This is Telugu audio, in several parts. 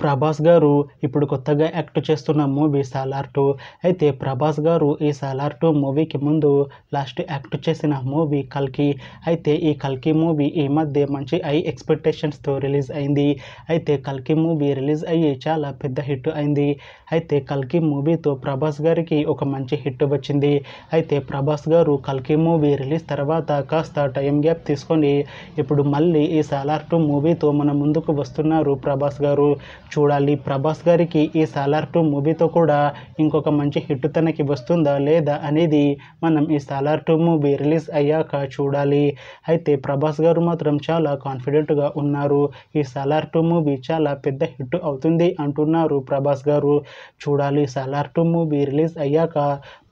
ప్రభాస్ గారు ఇప్పుడు కొత్తగా యాక్ట్ చేస్తున్న మూవీ సాలార్ 2. అయితే ప్రభాస్ గారు ఈ సాలార్ 2 మూవీకి ముందు లాస్ట్ యాక్ట్ చేసిన మూవీ కల్కి. అయితే ఈ కల్కి మూవీ ఈ మధ్య మంచి హై ఎక్స్పెక్టేషన్స్తో రిలీజ్ అయింది. అయితే కల్కి మూవీ రిలీజ్ అయ్యి చాలా పెద్ద హిట్ అయింది. అయితే కల్కి మూవీతో ప్రభాస్ గారికి ఒక మంచి హిట్ వచ్చింది. అయితే ప్రభాస్ గారు కల్కి మూవీ రిలీజ్ తర్వాత కాస్త టైం గ్యాప్ తీసుకొని ఇప్పుడు మళ్ళీ ఈ సాలార్ 2 మూవీతో మన ముందుకు వస్తున్నారు ప్రభాస్ గారు. చూడాలి ప్రభాస్ గారికి ఈ సాలార్ 2 మూవీతో కూడా ఇంకొక మంచి హిట్ తనకి వస్తుందా లేదా అనేది మనం ఈ సాలార్ 2 మూవీ రిలీజ్ అయ్యాక చూడాలి. అయితే ప్రభాస్ గారు మాత్రం చాలా కాన్ఫిడెంట్గా ఉన్నారు. ఈ సాలార్ 2 మూవీ చాలా పెద్ద హిట్ అవుతుంది అంటున్నారు ప్రభాస్ గారు. చూడాలి సాలార్ 2 మూవీ రిలీజ్ అయ్యాక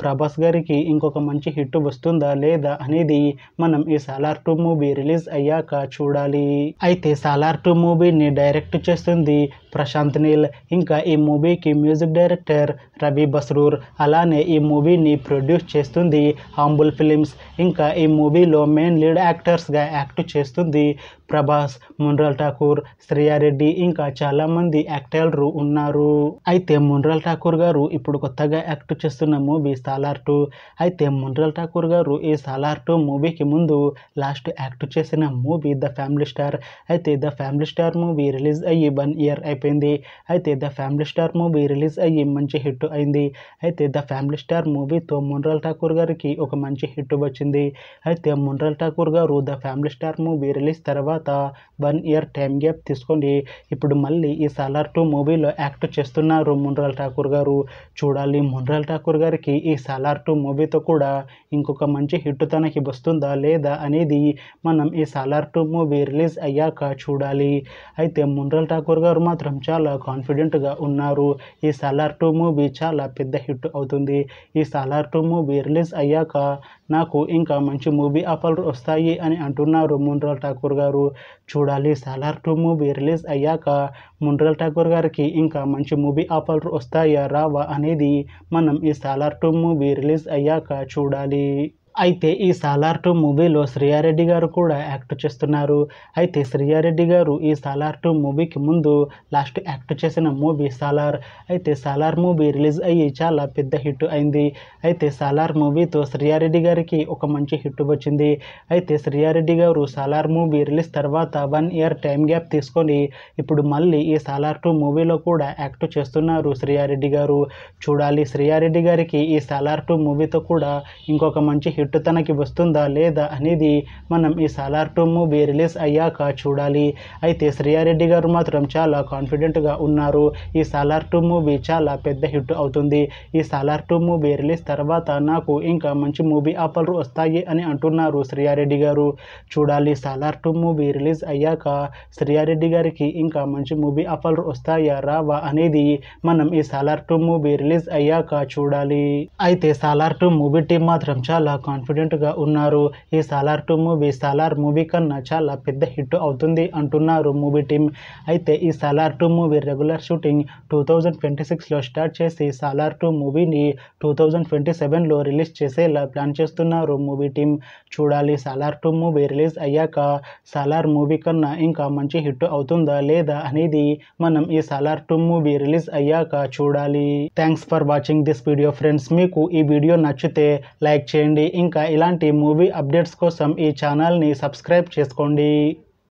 ప్రభాస్ గారికి ఇంకొక మంచి హిట్ వస్తుందా లేదా అనేది మనం ఈ సాలార్ 2 మూవీ రిలీజ్ అయ్యాక చూడాలి. అయితే సాలార్ 2 మూవీని డైరెక్ట్ చేస్తుంది ప్రశాంత్ నీల్. ఇంకా ఈ మూవీకి మ్యూజిక్ డైరెక్టర్ రవి బస్రూర్. అలానే ఈ మూవీని ప్రొడ్యూస్ చేస్తుంది హాంబుల్ ఫిలిమ్స్. ఇంకా ఈ మూవీలో మెయిన్ లీడ్ యాక్టర్స్గా యాక్ట్ చేస్తుంది ప్రభాస్, మున్రాల్ ఠాకూర్, శ్రేయారెడ్డి ఇంకా చాలామంది యాక్టర్లు ఉన్నారు. అయితే మున్రాల్ ఠాకూర్ గారు ఇప్పుడు కొత్తగా యాక్ట్ చేస్తున్న మూవీ సాలార్ 2. అయితే మున్రాల్ ఠాకూర్ గారు ఈ సాలార్ 2 మూవీకి ముందు లాస్ట్ యాక్ట్ చేసిన మూవీ ద ఫ్యామిలీ స్టార్. అయితే the family star movie release అయ్యి 1 ఇయర్ అయిపోయింది. అయితే the family star movie release అయ్యి మంచి హిట్ అయింది. అయితే ద ఫ్యామిలీ స్టార్ మూవీతో మున్రాల్ ఠాకూర్ గారికి ఒక మంచి హిట్ వచ్చింది. అయితే మున్రాల్ ఠాకూర్ గారు the family star movie release తర్వాత 1 ఇయర్ టైం గ్యాప్ తీసుకొని ఇప్పుడు మళ్ళీ ఈ సాలార్ 2 మూవీలో యాక్ట్ చేస్తున్నారు మున్రాల్ ఠాకూర్ గారు. చూడాలి మున్రాల్ ఠాకూర్ గారికి ఈ సాలార్ 2 మూవీతో కూడా ఇంకొక మంచి హిట్ తనకి వస్తుందా లేదా అనేది మనం ఈ సాలార్ 2 మూవీ రిలీజ్ అయ్యాక చూడాలి. అయితే మున్రాల్ ఠాకూర్ గారు మాత్రం చాలా కాన్ఫిడెంట్గా ఉన్నారు. ఈ సాలార్ 2 మూవీ చాలా పెద్ద హిట్ అవుతుంది. ఈ సాలార్ 2 మూవీ రిలీజ్ అయ్యాక నాకు ఇంకా మంచి మూవీ ఆఫర్లు వస్తాయి అని అంటున్నారు మున్రాల్ ఠాకూర్ గారు. చూడాలి సాలార్ 2 మూవీ రిలీజ్ అయ్యాక మున్రాల్ ఠాకూర్ గారికి ఇంకా మంచి మూవీ ఆఫర్లు వస్తాయా రావా అనేది మనం ఈ సాలార్ 2 మూవీ రిలీజ్ అయ్యాక చూడాలి. అయితే ఈ సాలార్ 2 మూవీలో శ్రేయారెడ్డి గారు కూడా యాక్ట్ చేస్తున్నారు. అయితే శ్రేయారెడ్డి గారు ఈ సాలార్ 2 మూవీకి ముందు లాస్ట్ యాక్ట్ చేసిన మూవీ సాలార్. అయితే సాలార్ మూవీ రిలీజ్ అయ్యి చాలా పెద్ద హిట్ అయింది. అయితే సాలార్ మూవీతో శ్రేయారెడ్డి గారికి ఒక మంచి హిట్ వచ్చింది. అయితే శ్రేయారెడ్డి గారు సాలార్ మూవీ రిలీజ్ తర్వాత 1 ఇయర్ టైం గ్యాప్ తీసుకొని ఇప్పుడు మళ్ళీ ఈ సాలార్ 2 మూవీలో కూడా యాక్ట్ చేస్తున్నారు శ్రేయారెడ్డి గారు. చూడాలి శ్రేయారెడ్డి గారికి ఈ సాలార్ 2 మూవీతో కూడా ఇంకొక మంచి హిట్ తనకి వస్తుందా లేదా అనేది మనం ఈ సాలార్ 2 మూవీ రిలీజ్ అయ్యాక చూడాలి. అయితే శ్రేయారెడ్డి గారు మాత్రం చాలా కాన్ఫిడెంట్గా ఉన్నారు. ఈ సాలార్ 2 మూవీ చాలా పెద్ద హిట్ అవుతుంది. ఈ సాలార్ 2 మూవీ రిలీజ్ తర్వాత నాకు ఇంకా మంచి మూవీ ఆఫర్లు వస్తాయి అని అంటున్నారు శ్రేయారెడ్డి గారు. చూడాలి సాలార్ 2 మూవీ రిలీజ్ అయ్యాక శ్రేయారెడ్డి గారికి ఇంకా మంచి మూవీ ఆఫర్లు వస్తాయా రావా అనేది మనం ఈ సాలార్ 2 మూవీ రిలీజ్ అయ్యాక చూడాలి. అయితే సాలార్ 2 మూవీ టీం మాత్రం చాలా కాన్ఫిడెంట్గా ఉన్నారు. ఈ సాలార్ 2 మూవీ సాలార్ మూవీ కన్నా చాలా పెద్ద హిట్ అవుతుంది అంటున్నారు మూవీ టీం. అయితే ఈ సాలార్ 2 మూవీ రెగ్యులర్ షూటింగ్ 2026లో స్టార్ట్ చేసి సాలార్ 2 మూవీని 2027లో రిలీజ్ చేసేలా ప్లాన్ చేస్తున్నారు మూవీ టీం. చూడాలి సాలార్ 2 మూవీ రిలీజ్ అయ్యాక సాలార్ మూవీ కన్నా ఇంకా మంచి హిట్ అవుతుందా లేదా అనేది మనం ఈ సాలార్ 2 మూవీ రిలీజ్ అయ్యాక చూడాలి. Thanks for watching this video friends. మీకు ఈ వీడియో నచ్చితే లైక్ చేయండి. ఇంకా ఇలాంటి మూవీ అప్డేట్స్ కోసం ఈ ఛానల్ని సబ్స్క్రైబ్ చేసుకోండి.